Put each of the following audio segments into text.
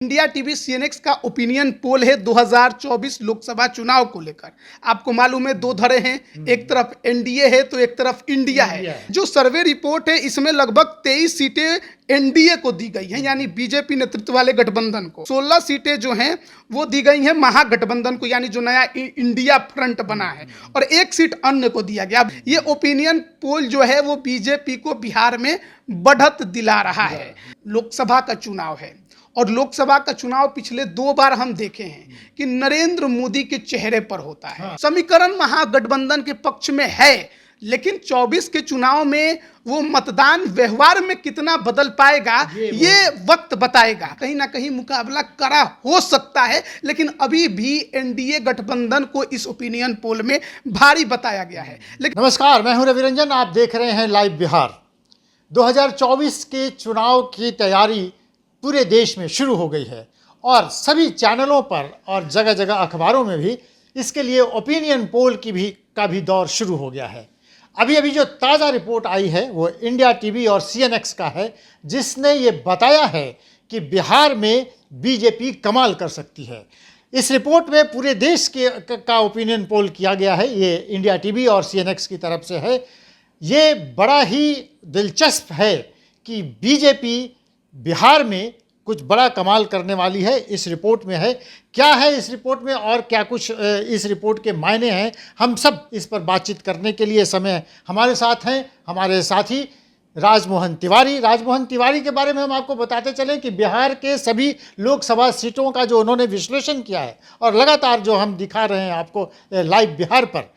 India TV CNX का opinion poll है 2024 लोकसभा चुनाव को लेकर। आपको मालूम है दो धड़े हैं, एक तरफ एनडीए है तो एक तरफ इंडिया है। जो सर्वे रिपोर्ट है इसमें लगभग 23 सीटें एनडीए को दी गई हैं, यानी बीजेपी नेतृत्व वाले गठबंधन को। 16 सीटें जो हैं वो दी गई हैं महागठबंधन को, यानी जो नया इंडिया फ्रंट बना है, और एक सीट अन्य को दिया गया। ये ओपिनियन पोल जो है वो बीजेपी को बिहार में बढ़त दिला रहा है। लोकसभा का चुनाव है और लोकसभा का चुनाव पिछले 2 बार हम देखे हैं कि नरेंद्र मोदी के चेहरे पर होता है। समीकरण महागठबंधन के पक्ष में है, लेकिन 24 के चुनाव में वो मतदान व्यवहार में कितना बदल पाएगा ये वक्त बताएगा। कहीं ना कहीं मुकाबला कड़ा हो सकता है, लेकिन अभी भी एनडीए गठबंधन को इस ओपिनियन पोल में भारी बताया गया है। नमस्कार, मैं हूं रवि रंजन, आप देख रहे हैं लाइव बिहार। 2024 के चुनाव की तैयारी पूरे देश में शुरू हो गई है और सभी चैनलों पर और जगह जगह अखबारों में भी इसके लिए ओपिनियन पोल का भी दौर शुरू हो गया है। अभी जो ताज़ा रिपोर्ट आई है वो इंडिया टीवी और सीएनएक्स का है, जिसने ये बताया है कि बिहार में बीजेपी कमाल कर सकती है। इस रिपोर्ट में पूरे देश का ओपिनियन पोल किया गया है, ये इंडिया टीवी और सीएनएक्स की तरफ से है। ये बड़ा ही दिलचस्प है कि बीजेपी बिहार में कुछ बड़ा कमाल करने वाली है। इस रिपोर्ट में है, क्या है इस रिपोर्ट में और क्या कुछ इस रिपोर्ट के मायने हैं, हम सब इस पर बातचीत करने के लिए समय हमारे साथ हैं हमारे साथी राजमोहन तिवारी के बारे में हम आपको बताते चलें कि बिहार के सभी लोकसभा सीटों का जो उन्होंने विश्लेषण किया है और लगातार जो हम दिखा रहे हैं आपको लाइव बिहार पर,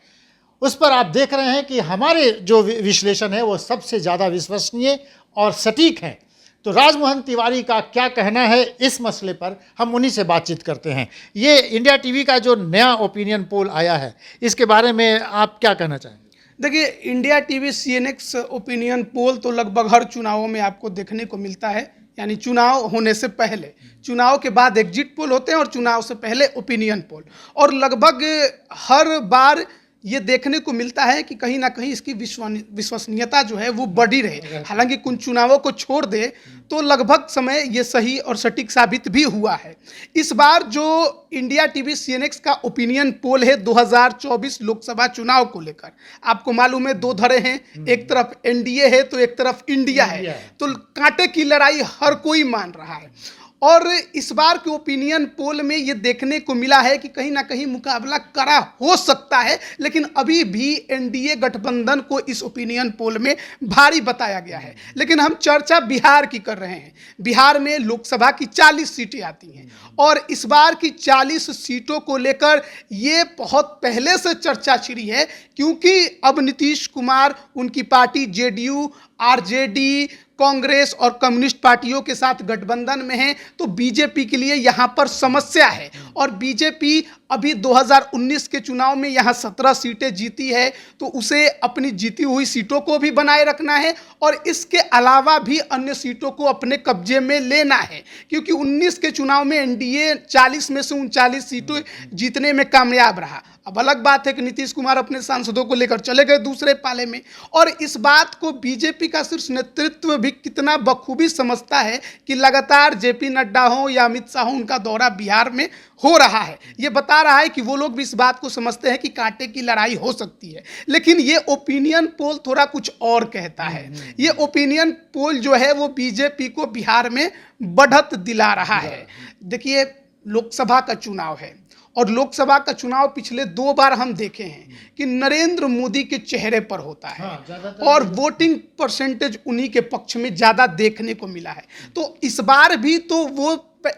उस पर आप देख रहे हैं कि हमारे जो विश्लेषण है वो सबसे ज़्यादा विश्वसनीय और सटीक हैं। तो राजमोहन तिवारी का क्या कहना है इस मसले पर, हम उन्हीं से बातचीत करते हैं। ये इंडिया टीवी का जो नया ओपिनियन पोल आया है, इसके बारे में आप क्या कहना चाहेंगे? देखिए, India TV CNX opinion poll तो लगभग हर चुनावों में आपको देखने को मिलता है, यानी चुनाव होने से पहले, चुनाव के बाद एग्जिट पोल होते हैं और चुनाव से पहले ओपिनियन पोल, और लगभग हर बार ये देखने को मिलता है कि कहीं ना कहीं इसकी विश्वसनीयता जो है वो बढ़ी रहे। हालांकि कुछ चुनावों को छोड़ दे तो लगभग समय ये सही और सटीक साबित भी हुआ है। इस बार जो इंडिया टीवी सीएनएक्स का ओपिनियन पोल है 2024 लोकसभा चुनाव को लेकर, आपको मालूम है दो धड़े हैं, एक तरफ एनडीए है तो एक तरफ इंडिया है। तो कांटे की लड़ाई हर कोई मान रहा है, और इस बार के ओपिनियन पोल में ये देखने को मिला है कि कहीं ना कहीं मुकाबला कड़ा हो सकता है, लेकिन अभी भी एनडीए गठबंधन को इस ओपिनियन पोल में भारी बताया गया है। लेकिन हम चर्चा बिहार की कर रहे हैं। बिहार में लोकसभा की 40 सीटें आती हैं और इस बार की 40 सीटों को लेकर ये बहुत पहले से चर्चा छिड़ी है, क्योंकि अब नीतीश कुमार उनकी पार्टी जेडीयू, आरजेडी, कांग्रेस और कम्युनिस्ट पार्टियों के साथ गठबंधन में है, तो बीजेपी के लिए यहां पर समस्या है। और बीजेपी अभी 2019 के चुनाव में यहां 17 सीटें जीती है, तो उसे अपनी जीती हुई सीटों को भी बनाए रखना है और इसके अलावा भी अन्य सीटों को अपने कब्जे में लेना है, क्योंकि 19 के चुनाव में एनडीए 40 में से 39 सीटें जीतने में कामयाब रहा। अब अलग बात है कि नीतीश कुमार अपने सांसदों को लेकर चले गए दूसरे पाले में, और इस बात को बीजेपी का शीर्ष नेतृत्व भी कितना बखूबी समझता है कि लगातार जेपी नड्डा हो या अमित शाह हो, उनका दौरा बिहार में हो रहा है। ये बता रहा है कि वो लोग भी इस बात को समझते हैं कि कांटे की लड़ाई हो सकती है। लेकिन ये ओपिनियन पोल थोड़ा कुछ और कहता है। ये ओपिनियन पोल जो है वो बीजेपी को बिहार में बढ़त दिला रहा है। देखिए, लोकसभा का चुनाव है और लोकसभा का चुनाव पिछले 2 बार हम देखे हैं कि नरेंद्र मोदी के चेहरे पर होता है, और वोटिंग परसेंटेज उन्हीं के पक्ष में ज़्यादा देखने को मिला है। तो इस बार भी तो वो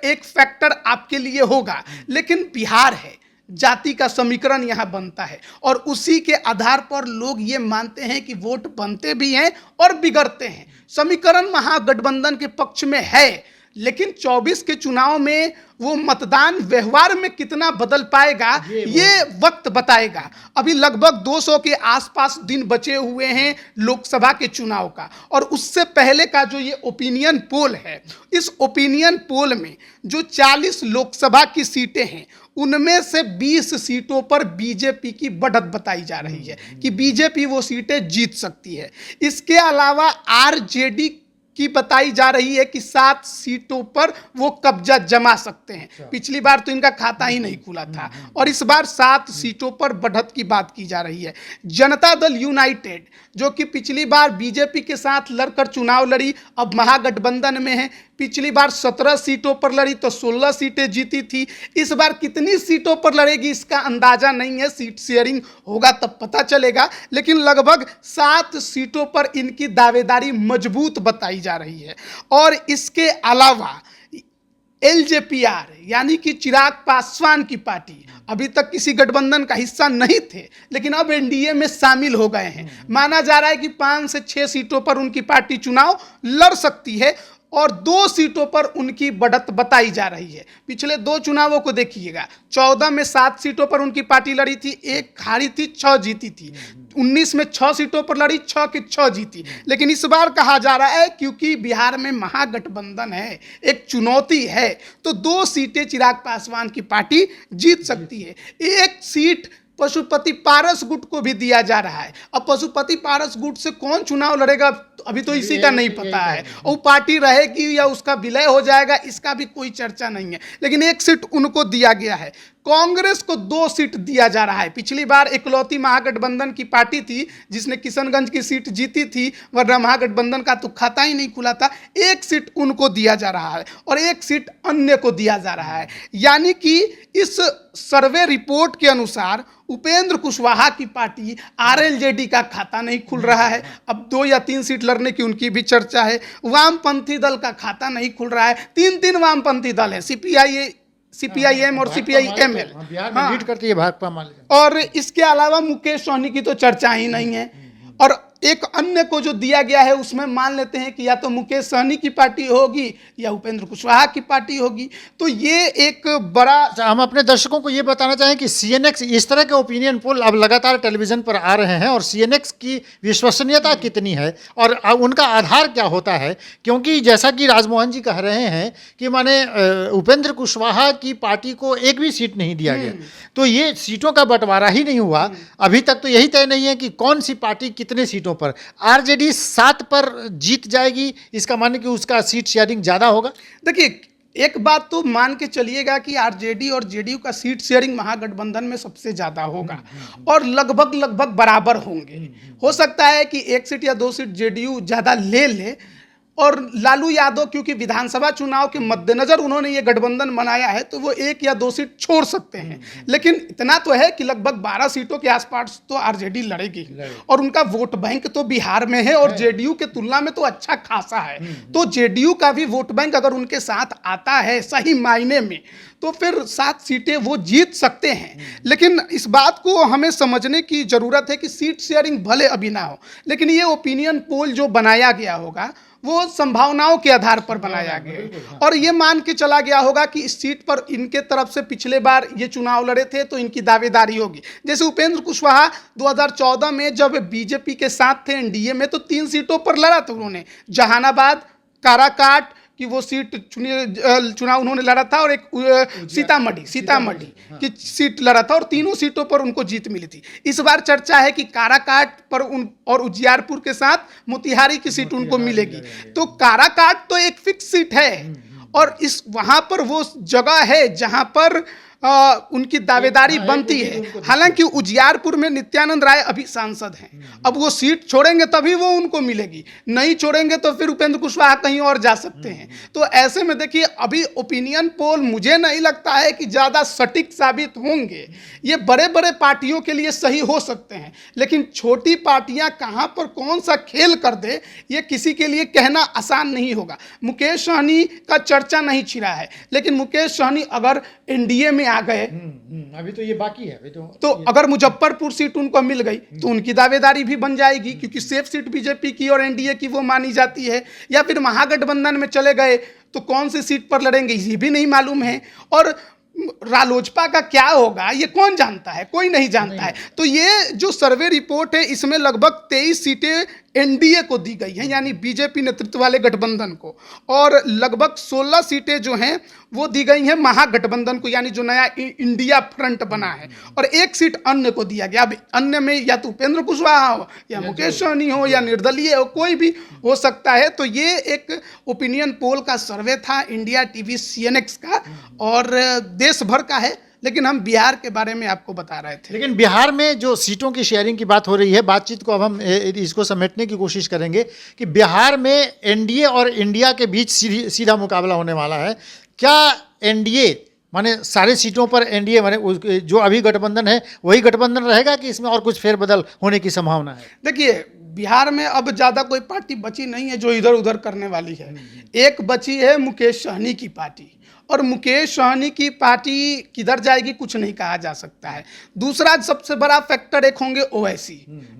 एक फैक्टर आपके लिए होगा, लेकिन बिहार है, जाति का समीकरण यहाँ बनता है और उसी के आधार पर लोग ये मानते हैं कि वोट बनते भी हैं और बिगड़ते हैं। समीकरण महागठबंधन के पक्ष में है, लेकिन 24 के चुनाव में वो मतदान व्यवहार में कितना बदल पाएगा ये वक्त बताएगा। अभी लगभग 200 के आसपास दिन बचे हुए हैं लोकसभा के चुनाव का, और उससे पहले का जो ये ओपिनियन पोल है, इस ओपिनियन पोल में जो 40 लोकसभा की सीटें हैं उनमें से 20 सीटों पर बीजेपी की बढ़त बताई जा रही है कि बीजेपी वो सीटें जीत सकती है। इसके अलावा आरजेडी की बताई जा रही है कि 7 सीटों पर वो कब्जा जमा सकते हैं। पिछली बार तो इनका खाता ही नहीं खुला था और इस बार 7 सीटों पर बढ़त की बात की जा रही है। जनता दल यूनाइटेड जो कि पिछली बार बीजेपी के साथ लड़कर चुनाव लड़ी, अब महागठबंधन में है। पिछली बार 17 सीटों पर लड़ी तो 16 सीटें जीती थी। इस बार कितनी सीटों पर लड़ेगी इसका अंदाजा नहीं है, सीट शेयरिंग होगा तब पता चलेगा, लेकिन लगभग 7 सीटों पर इनकी दावेदारी मजबूत बताई जा रही है। और इसके अलावा एलजेपीआर यानी कि चिराग पासवान की पार्टी अभी तक किसी गठबंधन का हिस्सा नहीं थे, लेकिन अब एनडीए में शामिल हो गए हैं। माना जा रहा है कि 5 से 6 सीटों पर उनकी पार्टी चुनाव लड़ सकती है और 2 सीटों पर उनकी बढ़त बताई जा रही है। पिछले 2 चुनावों को देखिएगा, 14 में 7 सीटों पर उनकी पार्टी लड़ी थी, 1 हारी थी, 6 जीती थी। 19 में 6 सीटों पर लड़ी, 6 की 6 जीती। लेकिन इस बार कहा जा रहा है क्योंकि बिहार में महागठबंधन है, एक चुनौती है, तो 2 सीटें चिराग पासवान की पार्टी जीत सकती है। 1 सीट पशुपति पारस गुट को भी दिया जा रहा है। अब पशुपति पारस गुट से कौन चुनाव लड़ेगा अभी तो इसी का नहीं पता है। वो पार्टी रहेगी या उसका विलय हो जाएगा इसका भी कोई चर्चा नहीं है, लेकिन 1 सीट उनको दिया गया है। कांग्रेस को 2 सीट दिया जा रहा है। पिछली बार इकलौती महागठबंधन की पार्टी थी जिसने किशनगंज की सीट जीती थी, वरना महागठबंधन का तो खाता ही नहीं खुला था। 1 सीट उनको दिया जा रहा है और 1 सीट अन्य को दिया जा रहा है। यानी कि इस सर्वे रिपोर्ट के अनुसार उपेंद्र कुशवाहा की पार्टी आरएलजेडी का खाता नहीं खुल रहा है। अब 2 या 3 सीट लड़ने की उनकी भी चर्चा है। वामपंथी दल का खाता नहीं खुल रहा है। 3 वामपंथी दल है, सीपीआईएम और सीपीआईएमएल बिहार में लीड करती है भाकपा माले। और इसके अलावा मुकेश सहनी की तो चर्चा ही नहीं है। और एक अन्य को जो दिया गया है उसमें मान लेते हैं कि या तो मुकेश सहनी की पार्टी होगी या उपेंद्र कुशवाहा की पार्टी होगी। तो ये एक बड़ा हम अपने दर्शकों को ये बताना चाहें कि सीएनएक्स इस तरह के ओपिनियन पोल अब लगातार टेलीविजन पर आ रहे हैं और सीएनएक्स की विश्वसनीयता कितनी है और उनका आधार क्या होता है, क्योंकि जैसा कि राजमोहन जी कह रहे हैं कि माने उपेंद्र कुशवाहा की पार्टी को एक भी सीट नहीं दिया गया, तो ये सीटों का बंटवारा ही नहीं हुआ। अभी तक तो यही तय नहीं है कि कौन सी पार्टी कितने सीटों पर। आरजेडी 7 पर जीत जाएगी, इसका माने कि उसका सीट शेयरिंग ज्यादा होगा। देखिए, एक बात तो मान के चलिएगा कि आरजेडी और जेडीयू का सीट शेयरिंग महागठबंधन में सबसे ज्यादा होगा और लगभग बराबर होंगे। हो सकता है कि 1 सीट या 2 सीट जेडीयू ज्यादा ले ले और लालू यादव क्योंकि विधानसभा चुनाव के मद्देनजर उन्होंने ये गठबंधन बनाया है तो वो 1 या 2 सीट छोड़ सकते हैं। लेकिन इतना तो है कि लगभग 12 सीटों के आसपास तो आरजेडी लड़ेगी और उनका वोट बैंक तो बिहार में है और जेडीयू के तुलना में तो अच्छा खासा है। तो जेडीयू का भी वोट बैंक अगर उनके साथ आता है सही मायने में तो फिर 7 सीटें वो जीत सकते हैं। लेकिन इस बात को हमें समझने की जरूरत है कि सीट शेयरिंग भले अभी ना हो, लेकिन ये ओपिनियन पोल जो बनाया गया होगा वो संभावनाओं के आधार पर बनाया गया और ये मान के चला गया होगा कि इस सीट पर इनके तरफ से पिछले बार ये चुनाव लड़े थे तो इनकी दावेदारी होगी। जैसे उपेंद्र कुशवाहा 2014 में जब बीजेपी के साथ थे एनडीए में तो 3 सीटों पर लड़ा था उन्होंने, जहानाबाद, काराकाट कि वो सीट चुनाव उन्होंने लड़ा था और एक सीतामढ़ी की सीट लड़ा था और तीनों सीटों पर उनको जीत मिली थी। इस बार चर्चा है कि काराकाट पर और उजियारपुर के साथ मोतिहारी की सीट उनको मिलेगी। तो काराकाट तो एक फिक्स सीट है और इस वहां पर वो जगह है जहां पर उनकी दावेदारी बनती है। हालांकि उजियारपुर में नित्यानंद राय अभी सांसद हैं, अब वो सीट छोड़ेंगे तभी वो उनको मिलेगी, नहीं छोड़ेंगे तो फिर उपेंद्र कुशवाहा कहीं और जा सकते हैं। तो ऐसे में देखिए अभी ओपिनियन पोल मुझे नहीं लगता है कि ज़्यादा सटीक साबित होंगे। ये बड़े बड़े पार्टियों के लिए सही हो सकते हैं, लेकिन छोटी पार्टियां कहां पर कौन सा खेल कर दे ये किसी के लिए कहना आसान नहीं होगा। मुकेश सहनी का चर्चा नहीं छिड़ा है, लेकिन मुकेश सहनी अगर एनडीए में आ गए अभी तो ये बाकी है, तो अगर मुजफ्फरपुर सीट उनको मिल गई तो उनकी दावेदारी भी बन जाएगी क्योंकि सेफ सीट बीजेपी की और एनडीए की वो मानी जाती है। या फिर महागठबंधन में चले गए तो कौन सी सीट पर लड़ेंगे ये भी नहीं मालूम है और रालोजपा का क्या होगा ये कौन जानता है, कोई नहीं जानता है। तो ये जो सर्वे रिपोर्ट है इसमें लगभग 23 सीटें एनडीए को दी गई हैं, यानी बीजेपी नेतृत्व वाले गठबंधन को, और लगभग 16 सीटें जो हैं वो दी गई हैं महागठबंधन को, यानी जो नया इंडिया फ्रंट बना है, और 1 सीट अन्य को दिया गया। अब अन्य में या तो उपेंद्र कुशवाहा हो या मुकेश सहनी हो या निर्दलीय हो, कोई भी हो सकता है। तो ये एक ओपिनियन पोल का सर्वे था इंडिया टीवी सीएनएक्स का, और देश भर का है, लेकिन हम बिहार के बारे में आपको बता रहे थे। लेकिन बिहार में जो सीटों की शेयरिंग की बात हो रही है, बातचीत को अब हम इसको समेटने की कोशिश करेंगे कि बिहार में एनडीए और इंडिया के बीच सीधा मुकाबला होने वाला है। क्या एनडीए माने सारे सीटों पर एनडीए माने जो अभी गठबंधन है वही गठबंधन रहेगा कि इसमें और कुछ फेरबदल होने की संभावना है? देखिए, बिहार में अब ज़्यादा कोई पार्टी बची नहीं है जो इधर उधर करने वाली है। एक बची है मुकेश सहनी की पार्टी, और मुकेश सहनी की पार्टी किधर जाएगी कुछ नहीं कहा जा सकता है। दूसरा सबसे बड़ा फैक्टर एक होंगे ओवैसी।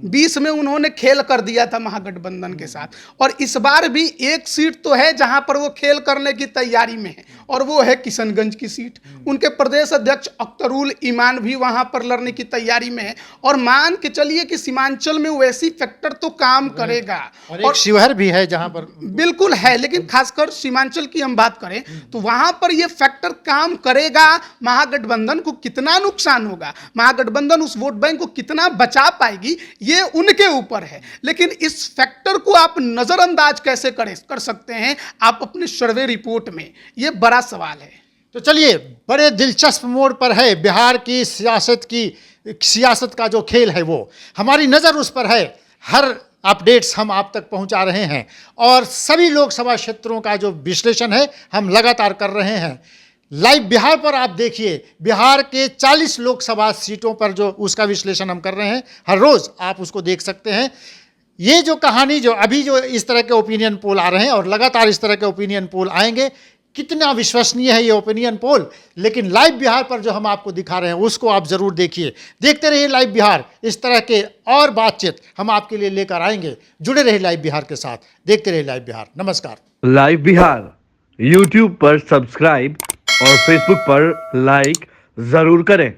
20 में उन्होंने खेल कर दिया था महागठबंधन के साथ, और इस बार भी एक सीट तो है जहां पर वो खेल करने की तैयारी में है, और वो है किशनगंज की सीट। उनके प्रदेश अध्यक्ष अख्तरुल ईमान भी वहां पर लड़ने की तैयारी में है, और मान के चलिए कि सीमांचल में ओवैसी फैक्टर तो काम करेगा, और शिवहर भी है जहां पर बिल्कुल है, लेकिन खासकर सीमांचल की हम बात करें तो वहां पर ये फैक्टर काम करेगा। महागठबंधन को कितना नुकसान होगा, महागठबंधन उस वोट बैंक को कितना बचा पाएगी, ये उनके ऊपर है। लेकिन इस फैक्टर को आप नजरअंदाज कैसे कर सकते हैं आप अपने सर्वे रिपोर्ट में, ये बड़ा सवाल है। तो चलिए, बड़े दिलचस्प मोड़ पर है बिहार की सियासत का जो खेल है, वो हमारी नज़र उस पर है। हर अपडेट्स हम आप तक पहुंचा रहे हैं, और सभी लोकसभा क्षेत्रों का जो विश्लेषण है हम लगातार कर रहे हैं। लाइव बिहार पर आप देखिए, बिहार के 40 लोकसभा सीटों पर जो उसका विश्लेषण हम कर रहे हैं, हर रोज़ आप उसको देख सकते हैं। ये जो कहानी जो अभी जो इस तरह के ओपिनियन पोल आ रहे हैं, और लगातार इस तरह के ओपिनियन पोल आएंगे, कितना विश्वसनीय है ये ओपिनियन पोल, लेकिन लाइव बिहार पर जो हम आपको दिखा रहे हैं उसको आप ज़रूर देखिए। देखते रहिए लाइव बिहार, इस तरह के और बातचीत हम आपके लिए लेकर आएंगे। जुड़े रहिए लाइव बिहार के साथ, देखते रहिए लाइव बिहार। नमस्कार। लाइव बिहार यूट्यूब पर सब्सक्राइब और फेसबुक पर लाइक ज़रूर करें।